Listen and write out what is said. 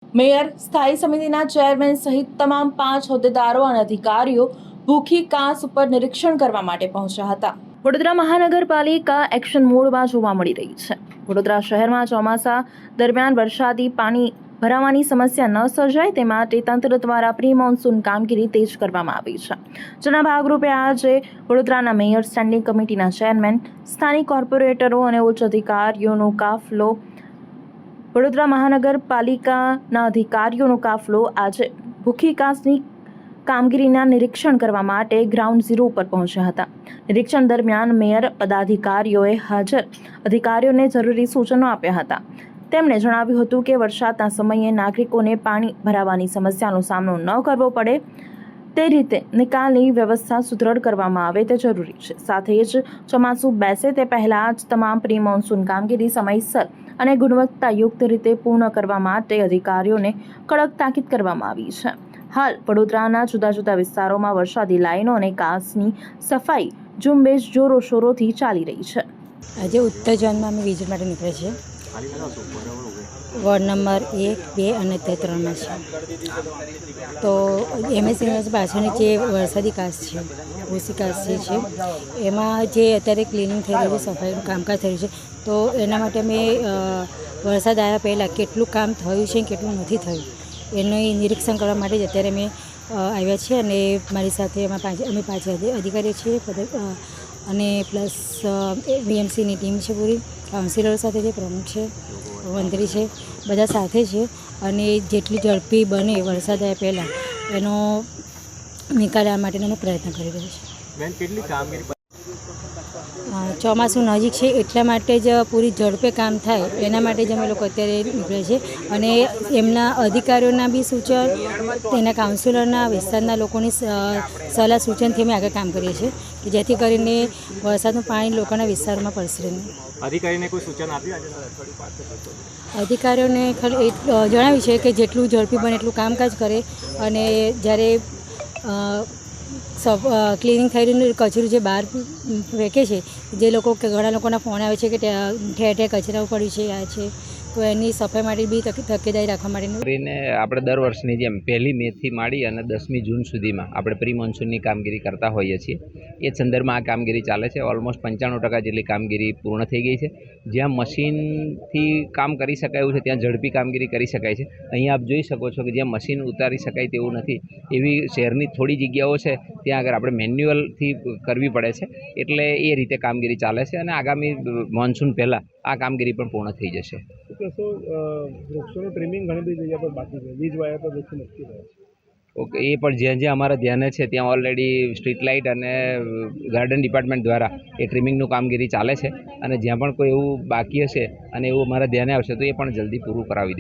Mayor, સ્થાયી સમિતિના chairman સહિત તમામ 5 હોદ્દેદારો અને અધિકારીઓ ભૂખી કાંસ ઉપર નિરીક્ષણ કરવા માટે પહોંચ્યા હતા। વડોદરા મહાનગરપાલિકા એક્શન મોડમાં જોવા મળી રહી છે। વડોદરા શહેરમાં ચોમાસા દરમિયાન વરસાદી પાણી ભરાવાની સમસ્યા ન સર્જાય તે માટે તંત્ર દ્વારા પ્રી મોન્સૂન કામગીરી તેજ કરવામાં આવી છે। જેના ભાગરૂપે આજે વડોદરાના મેયર, સ્ટેન્ડિંગ કમિટીના ચેરમેન, સ્થાનિક કોર્પોરેટરો અને ઉચ્ચ અધિકારીઓનો કાફલો વડોદરા મહાનગરપાલિકાના અધિકારીઓનો કાફલો આજે ભૂખી કાંસની કામગીરીના નિરીક્ષણ કરવા માટે ગ્રાઉન્ડ ઝીરો ઉપર પહોંચ્યા હતા। નિરીક્ષણ દરમિયાન મેયર પદાધિકારીઓએ હાજર અધિકારીઓને જરૂરી સૂચનો આપ્યા હતા। તેમણે જણાવ્યું હતું કે વરસાદના સમયે નાગરિકોને પાણી ભરાવાની સમસ્યાનો સામનો ન કરવો પડે તે રીતે નિકાલની વ્યવસ્થા સુદૃઢ કરવામાં આવે તે જરૂરી છે। સાથે જ ચોમાસું બેસે તે પહેલાં જ તમામ પ્રી મોન્સૂન કામગીરી સમયસર અને ગુણવત્તાયુક્ત રીતે પૂર્ણ કરવા માટે અધિકારીઓને કડક તાકીદ કરવામાં આવી છે। હાલ વડોદરાના જુદા જુદા વિસ્તારોમાં વરસાદી લાઈનો અને કાંસની સફાઈ ઝુંબેશ જોરોશોરોથી ચાલી રહી છે। આજે ઉત્તર ઝોનમાં અમે વિઝિટ માટે નીકળે છે। વોર્ડ નંબર 1, 2 અને 3 છે। તો એમએસસી પાછળની જે વરસાદી કાંસ છે, ઓછી કાંસ છે, એમાં જે અત્યારે ક્લિનિંગ થઈ રહ્યું છે, સફાઈનું કામકાજ થઈ રહ્યું છે, તો એના માટે અમે વરસાદ આવ્યા પહેલાં કેટલું કામ થયું છે કેટલું નથી થયું એનું નિરીક્ષણ કરવા માટે જ અત્યારે અમે આવ્યા છીએ। અને મારી સાથે અમે 5 અધિકારીઓ છીએ અને પ્લસ બીએમસીની ટીમ છે, પૂરી કાઉન્સિલરો સાથે છે, પ્રમુખ છે, મંત્રી છે, બધા સાથે છે। અને જેટલી ઝડપી બને વરસાદ આવ્યા પહેલાં એનો નિકાલ આવવા માટેનો પ્રયત્ન કરી રહ્યો છે। ચોમાસું નજીક છે એટલા માટે જ પૂરી ઝડપે કામ થાય એના માટે જ અમે લોકો અત્યારે નીકળે છે। અને એમના અધિકારીઓના બી સૂચન, તેના કાઉન્સિલરના, વિસ્તારના લોકોની સલાહ સૂચનથી અમે આગળ કામ કરીએ છીએ કે જેથી કરીને વરસાદનું પાણી લોકોના વિસ્તારોમાં પડશે નહીં। અધિકારીને કોઈ સૂચન આપ્યું? અધિકારીઓને ખાલી જણાવ્યું છે કે જેટલું ઝડપી બને એટલું કામકાજ કરે અને જ્યારે ક્લિનિંગ થઈ રહ્યું કચરું જે બહાર ફેંકે છે, જે લોકો કે ઘણા લોકોના ફોન આવે છે કે ઠેર ઠેર કચરા પડ્યું છે, આ છે, તો એની સફાઈ માટે બી તકેદારી રાખવા માટેનું કરીને આપણે દર વર્ષની જેમ 1 મેથી માંડી અને 10મી જૂન સુધીમાં આપણે પ્રી મોન્સૂનની કામગીરી કરતા હોઈએ છીએ। એ સંદર્ભમાં આ કામગીરી ચાલે છે। ઓલમોસ્ટ 95% જેટલી કામગીરી પૂર્ણ થઈ ગઈ છે। જ્યાં મશીનથી કામ કરી શકાય એવું છે ત્યાં ઝડપી કામગીરી કરી શકાય છે। અહીંયા આપ જોઈ શકો છો કે જ્યાં મશીન ઉતારી શકાય તેવું નથી એવી શહેરની થોડી જગ્યાઓ છે ત્યાં આગળ આપણે મેન્યુઅલથી કરવી પડે છે, એટલે એ રીતે કામગીરી ચાલે છે અને આગામી મોન્સૂન પહેલાં આ કામગીરી પણ પૂર્ણ થઈ જશે। વૃક્ષોનું ટ્રીમિંગ ઘણી બધી જગ્યા પર બાકી છે, વીજ વાયર પર વૃક્ષો નક્કી રહ્યા છે। ઓકે, એ પણ જ્યાં જ્યાં અમારા ધ્યાને છે ત્યાં ઓલરેડી સ્ટ્રીટ લાઇટ અને ગાર્ડન ડિપાર્ટમેન્ટ દ્વારા એ ટ્રીમિંગનું કામગીરી ચાલે છે અને જ્યાં પણ કોઈ એવું બાકી હશે અને એવું અમારા ધ્યાને આવશે તો એ પણ જલ્દી પૂરું કરાવી દઈએ।